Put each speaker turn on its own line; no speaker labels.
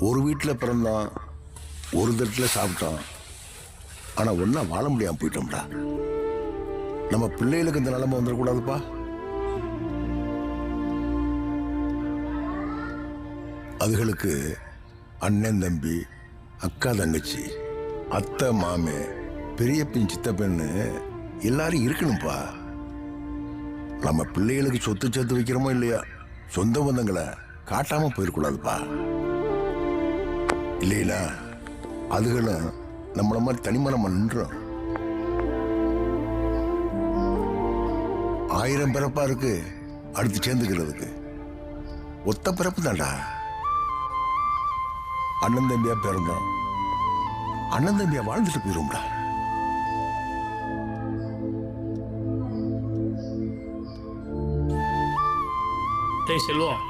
ஒரு வீட்டில் பிறந்தோம், ஒரு தட்டில் சாப்பிட்டோம். ஆனால் ஒன்றா வாழ முடியாமல் போயிட்டோம்டா. நம்ம பிள்ளைகளுக்கு இந்த நிலைமை வந்துடக்கூடாதுப்பா. அதுகளுக்கு அண்ணன் தம்பி, அக்கா தங்கச்சி, அத்தை மாமே, பெரியப்பன் சித்தப்பன்னு எல்லாரும் இருக்கணும்ப்பா. நம்ம பிள்ளைகளுக்கு சொத்து சேர்த்து வைக்கிறோமோ இல்லையா, சொந்த பந்தங்களை காட்டாம போயிடக்கூடாதுப்பா. இல்லையா அதுகளும் நம்மள மாதிரி தனிமரம் நின்றோம். 1000 பிறப்பா இருக்கு அடுத்து சேர்ந்துக்கிறதுக்கு. ஒத்த பிறப்பு தான்டா. அண்ணன் தம்பியா பிறந்தோம், அண்ணன் தம்பியா வாழ்ந்துட்டு போயிரும்டா.
டேய் செல்வம்,